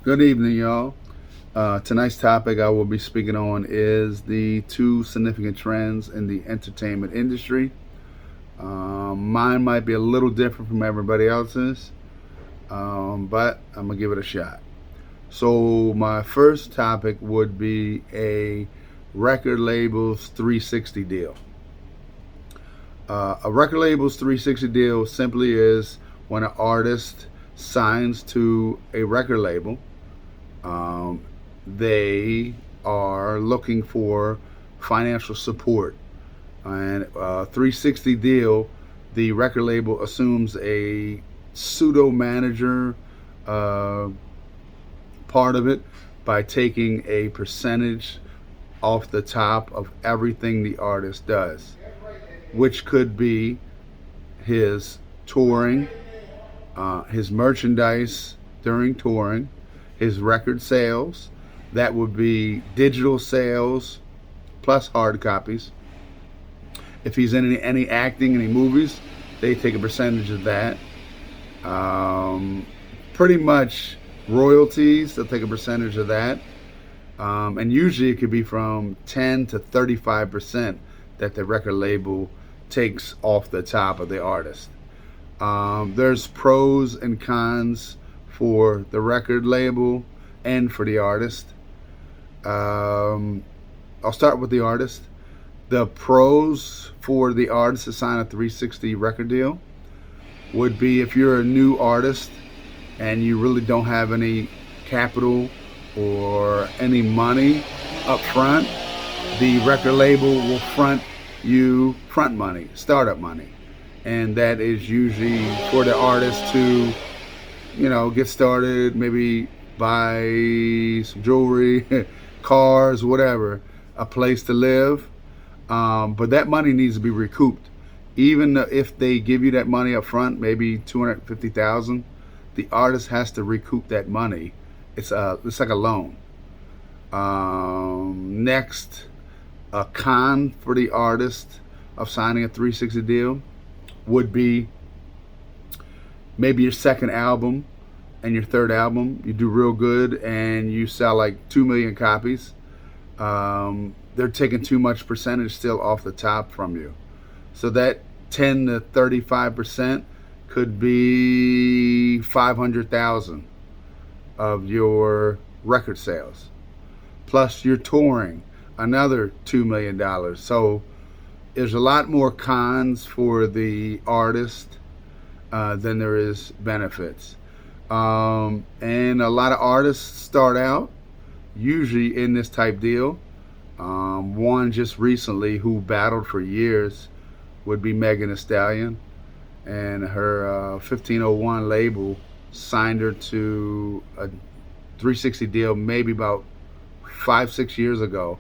Good evening, y'all. Tonight's topic I will be speaking on is the two significant trends in the entertainment industry. Mine might be a little different from everybody else's, but I'm going to give it a shot. So, my first topic would be a record label's 360 deal. A record label's 360 deal simply is when an artist signs to a record label. They are looking for financial support. And 360 deal, the record label assumes a pseudo manager part of it by taking a percentage off the top of everything the artist does, which could be his touring, his merchandise during touring, his record sales. That would be digital sales plus hard copies. If he's in any acting, any movies, they take a percentage of that. Pretty much royalties, they'll take a percentage of that. And usually it could be from 10 to 35% that the record label takes off the top of the artist. There's pros and cons for the record label and for the artist. I'll start with the artist. The pros for the artist to sign a 360 record deal would be if you're a new artist and you really don't have any capital or any money up front, the record label will front you front money, startup money. And that is usually for the artist to, get started, maybe buy some jewelry, cars, whatever, a place to live. But that money needs to be recouped. Even if they give you that money up front, maybe $250,000, the artist has to recoup that money. It's like a loan. Next, a con for the artist of signing a 360 deal would be maybe your second album and your third album, you do real good and you sell like 2 million copies. They're taking too much percentage still off the top from you. So that 10 to 35% could be 500,000 of your record sales. Plus you're touring, another $2 million. So there's a lot more cons for the artist than there is benefits. And a lot of artists start out usually in this type deal. One just recently who battled for years would be Megan Thee Stallion, and her 1501 label signed her to a 360 deal maybe about 5-6 years ago,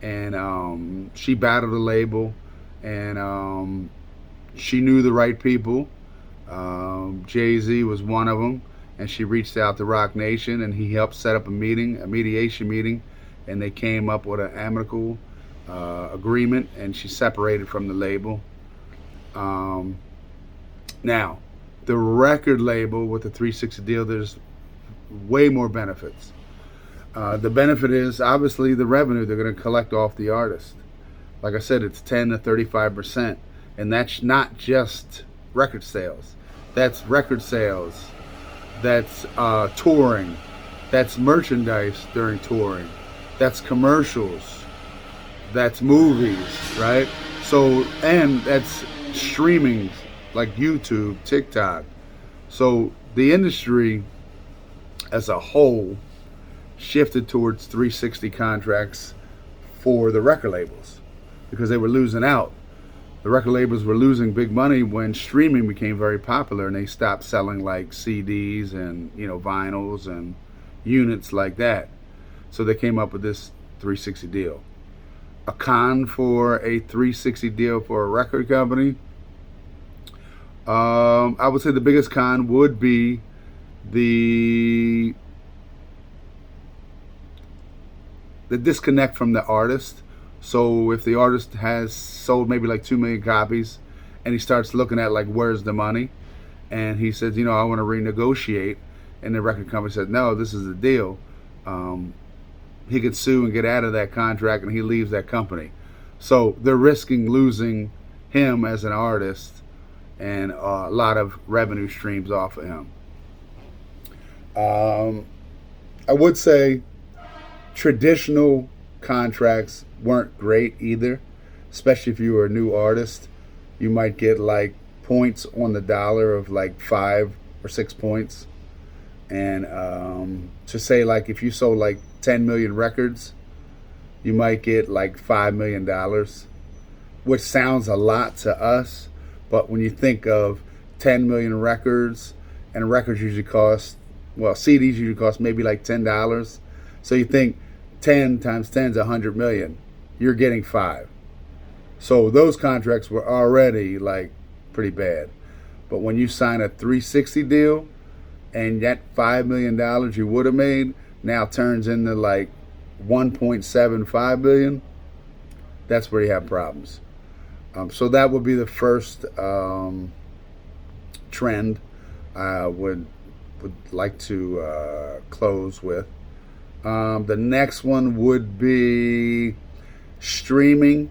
and she battled the label, and she knew the right people. Jay-Z was one of them, and she reached out to Roc Nation, and he helped set up a mediation meeting, and they came up with an amicable agreement, and she separated from the label. Now, the record label with the 360 deal, there's way more benefits. The benefit is obviously the revenue they're going to collect off the artist. Like I said, it's 10 to 35%, and that's not just record sales. That's record sales. That's touring. That's merchandise during touring. That's commercials. That's movies, right? So, and that's streaming like YouTube, TikTok. So the industry as a whole shifted towards 360 contracts for the record labels because they were losing out. The record labels were losing big money when streaming became very popular, and they stopped selling like CDs and vinyls and units like that. So they came up with this 360 deal. A con for a 360 deal for a record company, I would say the biggest con would be the disconnect from the artist. So if the artist has sold maybe like 2 million copies, and he starts looking at like where's the money, and he says, I want to renegotiate, and the record company said, no, this is the deal, he could sue and get out of that contract, and he leaves that company. So they're risking losing him as an artist and a lot of revenue streams off of him. I would say traditional contracts weren't great either, especially if you were a new artist. You might get like points on the dollar of like 5 or 6 points. And to say like if you sold like 10 million records, you might get like $5 million, which sounds a lot to us. But when you think of 10 million records, and records usually cost, well, CDs usually cost maybe like $10. So you think 10 times 10 is 100 million. You're getting 5. So those contracts were already like pretty bad. But when you sign a 360 deal, and that $5 million you would have made now turns into like 1.75 billion, that's where you have problems. So that would be the first trend I would like to close with. The next one would be streaming.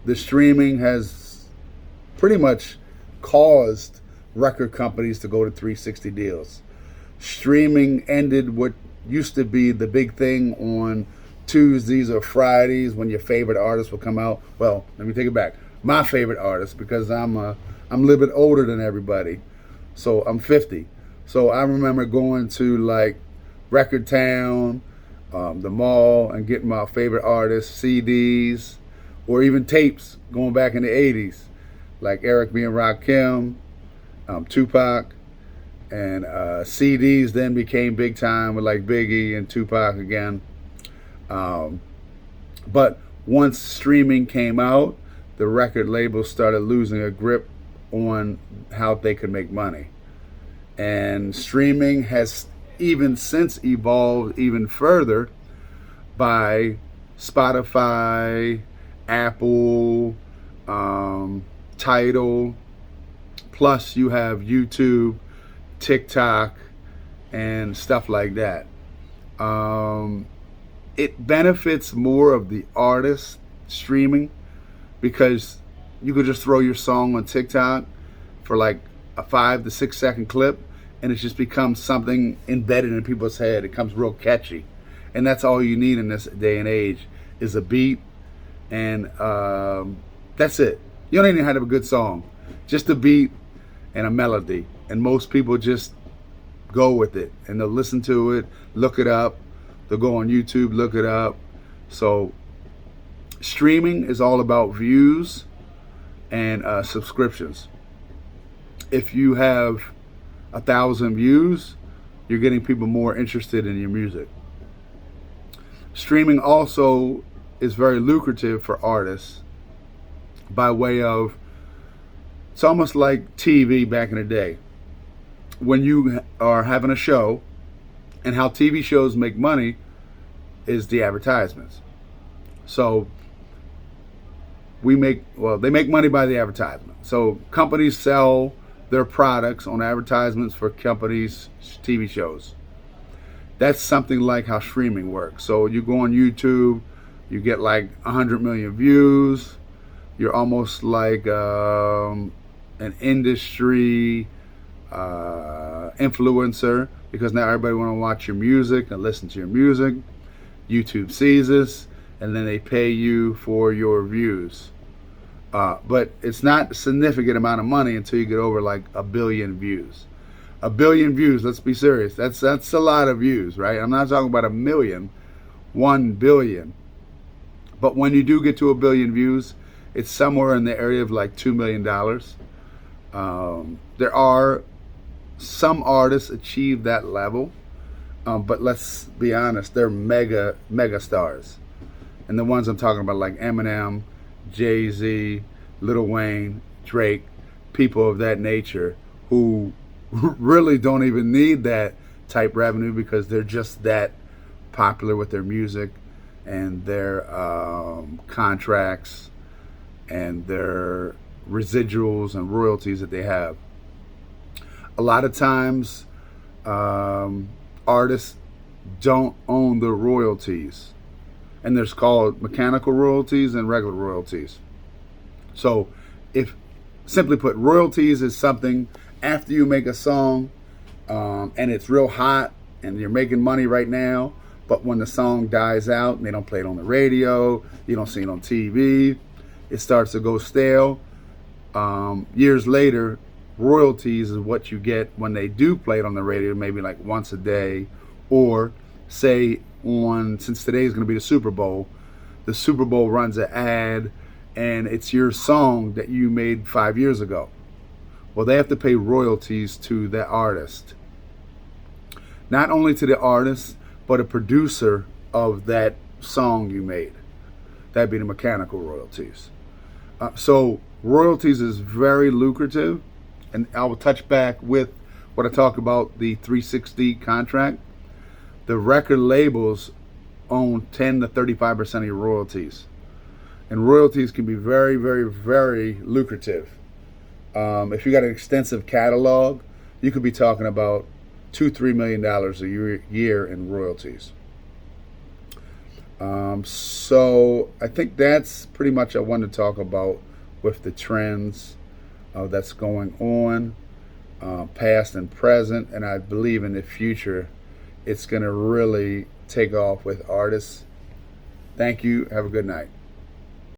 The streaming has pretty much caused record companies to go to 360 deals. Streaming ended what used to be the big thing on Tuesdays or Fridays when your favorite artist would come out. Well, let me take it back. My favorite artist, because I'm a little bit older than everybody. So I'm 50. So I remember going to like Record Town, the mall, and getting my favorite artists CDs or even tapes going back in the 80s, like Eric B. and Rakim, Tupac, and CDs then became big time with like Biggie and Tupac again. But once streaming came out, the record labels started losing a grip on how they could make money. And streaming has even since evolved even further by Spotify, Apple, Tidal, plus you have YouTube, TikTok, and stuff like that. It benefits more of the artist streaming because you could just throw your song on TikTok for like a 5 to 6 second clip, and it just becomes something embedded in people's head. It becomes real catchy, and that's all you need in this day and age is a beat, and that's it. You don't even have to have a good song, just a beat and a melody, and most people just go with it, and they'll listen to it, look it up, they'll go on YouTube, look it up. So streaming is all about views and subscriptions. If you have 1,000 views, you're getting people more interested in your music. Streaming also is very lucrative for artists by way of, it's almost like TV back in the day. When you are having a show, and how TV shows make money is the advertisements. So they make money by the advertisement. So companies sell their products on advertisements for companies' TV shows. That's something like how streaming works. So you go on YouTube, you get like 100 million views. You're almost like an industry influencer, because now everybody want to watch your music and listen to your music. YouTube sees this, and then they pay you for your views. But it's not a significant amount of money until you get over like 1 billion views. 1 billion views, let's be serious. That's a lot of views, right? I'm not talking about 1 million, 1 billion. But when you do get to 1 billion views, it's somewhere in the area of like $2 million. There are some artists achieve that level, but let's be honest, they're mega stars. And the ones I'm talking about, like Eminem, Jay-Z, Lil Wayne, Drake, people of that nature who really don't even need that type revenue because they're just that popular with their music and their contracts and their residuals and royalties that they have. A lot of times artists don't own the royalties. And there's called mechanical royalties and regular royalties. So if, simply put, royalties is something after you make a song and it's real hot and you're making money right now, but when the song dies out and they don't play it on the radio, you don't see it on TV, it starts to go stale. Years later, royalties is what you get when they do play it on the radio, maybe like once a day, or say since today is going to be the Super Bowl runs an ad and it's your song that you made 5 years ago. Well, they have to pay royalties to the artist. Not only to the artist, but a producer of that song you made. That'd be the mechanical royalties. So royalties is very lucrative, and I will touch back with what I talk about, the 360 contract. The record labels own 10 to 35% of your royalties. And royalties can be very, very, very lucrative. If you got an extensive catalog, you could be talking about $2-3 million a year in royalties. So I think that's pretty much what I wanted to talk about with the trends that's going on, past and present, and I believe in the future it's going to really take off with artists. Thank you. Have a good night.